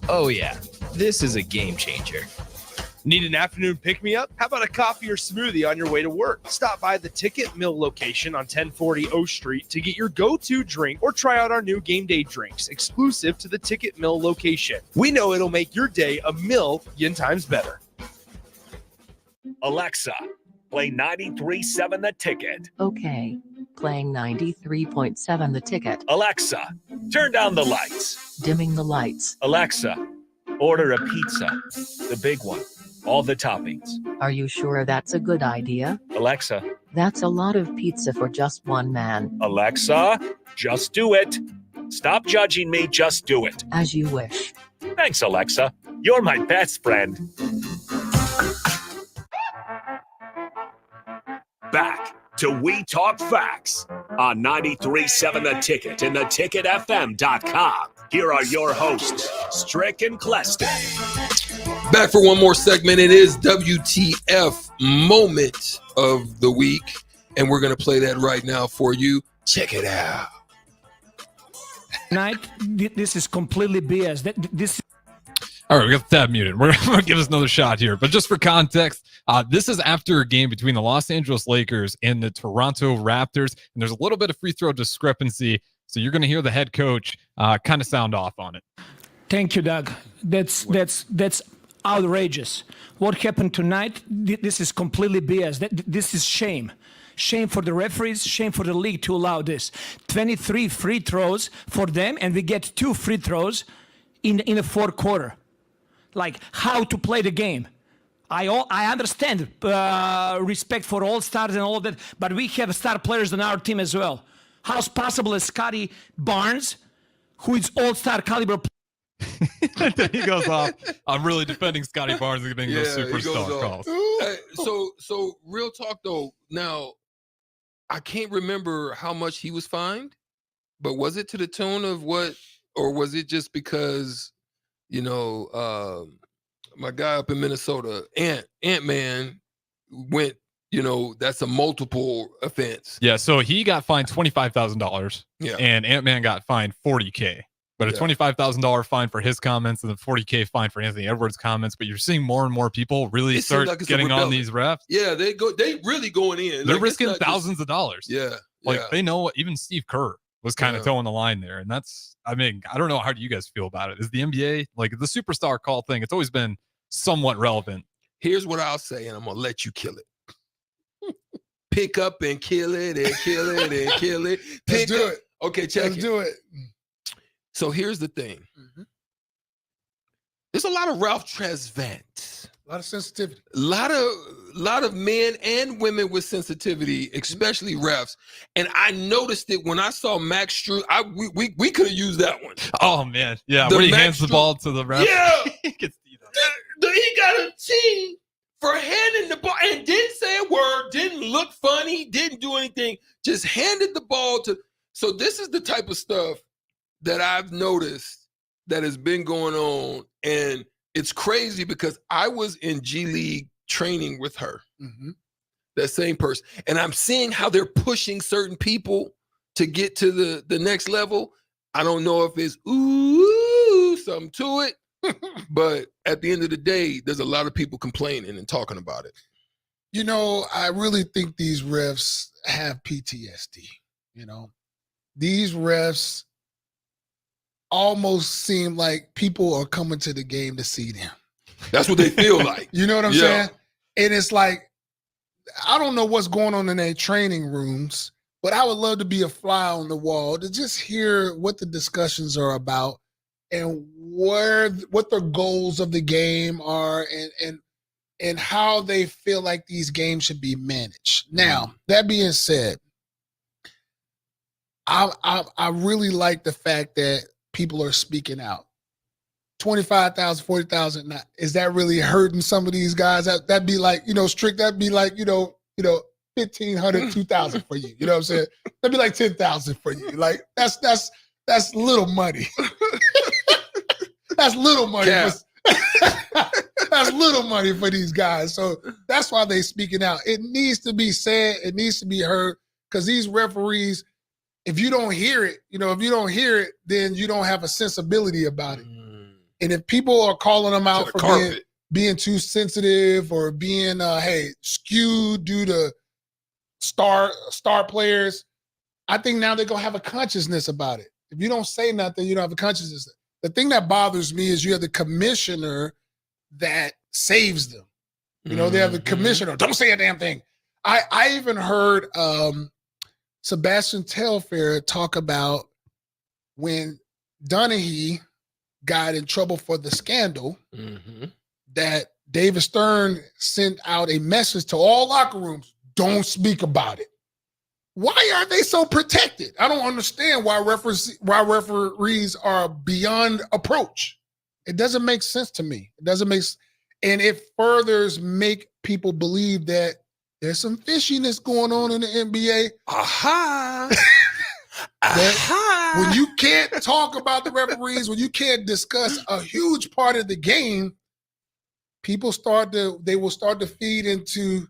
Oh yeah, this is a game changer. Need an afternoon pick-me-up? How about a coffee or smoothie on your way to work? Stop by the Ticket Mill location on 1040 O Street to get your go-to drink or try out our new game day drinks exclusive to the Ticket Mill location. We know it'll make your day a million times better. Alexa, play 93.7 The Ticket. Okay, playing 93.7 The Ticket. Alexa, turn down the lights. Dimming the lights. Alexa, order a pizza, the big one, all the toppings. Are you sure that's a good idea? Alexa. That's a lot of pizza for just one man. Alexa, just do it. Stop judging me, just do it. As you wish. Thanks, Alexa. You're my best friend. Back to We Talk Facts on 93.7 The Ticket and theticketfm.com. Here are your hosts, Strick and Clester. Back for one more segment. It is WTF Moment of the Week, and we're going to play that right now for you. Check it out. Tonight, this is completely BS. This. All right, we got that muted. We're going to give us another shot here. But just for context, this is after a game between the Los Angeles Lakers and the Toronto Raptors, and there's a little bit of free throw discrepancy, so you're going to hear the head coach kind of sound off on it. Thank you, Doug. That's outrageous. What happened tonight, this is completely BS. This is shame. Shame for the referees, shame for the league to allow this. 23 free throws for them, and we get 2 free throws in the fourth quarter. Like, how to play the game. I understand respect for all stars and all that, but we have star players on our team as well. How's possible that Scotty Barnes, who is all-star caliber Then he goes off. I'm really defending Scotty Barnes and getting those superstar calls. Hey, so real talk though. Now, I can't remember how much he was fined, but was it to the tune of what, or was it just because, my guy up in Minnesota, Ant-Man went, that's a multiple offense. Yeah, so he got fined $25,000. Yeah. And Ant-Man got fined $40K. But a $25,000 fine for his comments and the $40K fine for Anthony Edwards' comments. But you're seeing more and more people really start getting on these refs. Yeah, they really going in. They're risking thousands of dollars. Yeah. They know, even Steve Kerr was kind of towing the line there. And I don't know, how do you guys feel about it? Is the NBA, the superstar call thing, it's always been somewhat relevant. Here's what I'll say, and I'm going to let you kill it. Pick up and kill it and kill it and kill it. Let's do it. Okay, check Let's do it. So here's the thing. There's a lot of Ralph Tresvant A lot of sensitivity. A lot of men and women with sensitivity, especially refs. And I noticed it when I saw Max Struz. We could have used that one. Oh man, yeah, where he hands the ball to the ref. Yeah, He gets he got a team for handing the ball and didn't say a word, didn't look funny, didn't do anything, just handed the ball to. So this is the type of stuff that I've noticed that has been going on, and it's crazy because I was in G League training with her, that same person, and I'm seeing how they're pushing certain people to get to the next level. I don't know if it's something to it, but at the end of the day, there's a lot of people complaining and talking about it. You know, I really think these refs have PTSD. You know, these refs almost seem like people are coming to the game to see them. That's what they feel like. You know what I'm saying? And it's like, I don't know what's going on in their training rooms, but I would love to be a fly on the wall to just hear what the discussions are about and what the goals of the game are and how they feel like these games should be managed. Now, that being said, I really like the fact that people are speaking out. 25,000, 40,000. Is that really hurting some of these guys? That'd be like, Strick, that'd be like, 1,500, 2,000 for you. You know what I'm saying? That'd be like 10,000 for you. Like that's little money. That's little money. Yeah. That's little money for these guys. So that's why they speaking out. It needs to be said. It needs to be heard, because these referees, if you don't hear it, then you don't have a sensibility about it. And if people are calling them out for being too sensitive or being skewed due to star players, I think now they're gonna have a consciousness about it. If you don't say nothing, you don't have a consciousness. The thing that bothers me is you have the commissioner that saves them. They have the commissioner, don't say a damn thing. I even heard Sebastian Telfair talk about when Donaghy got in trouble for the scandal, that David Stern sent out a message to all locker rooms, don't speak about it. Why are they so protected? I don't understand why referees are beyond approach. It doesn't make sense to me. And it furthers make people believe that there's some fishiness going on in the NBA. When you can't talk about the referees, when you can't discuss a huge part of the game, people will start to feed into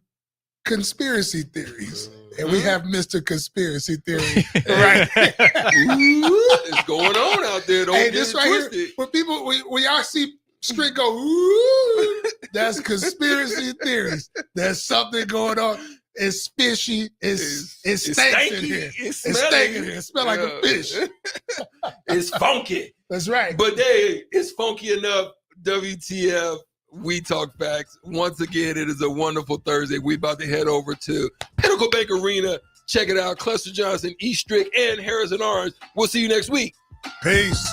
conspiracy theories. And we have Mr. Conspiracy Theory right. It's going on out there. Don't get this it right twisted. here, when y'all see Strick go, ooh, that's conspiracy theories. There's something going on. It's fishy. It's stank in here. It's stank in here. It smells like a fish. It's funky. That's right. But hey, it's funky enough. WTF, We Talk Facts. Once again, it is a wonderful Thursday. We about to head over to Pinnacle Bank Arena. Check it out. Clester Johnson, E. Strick, and Harrison Orange. We'll see you next week. Peace.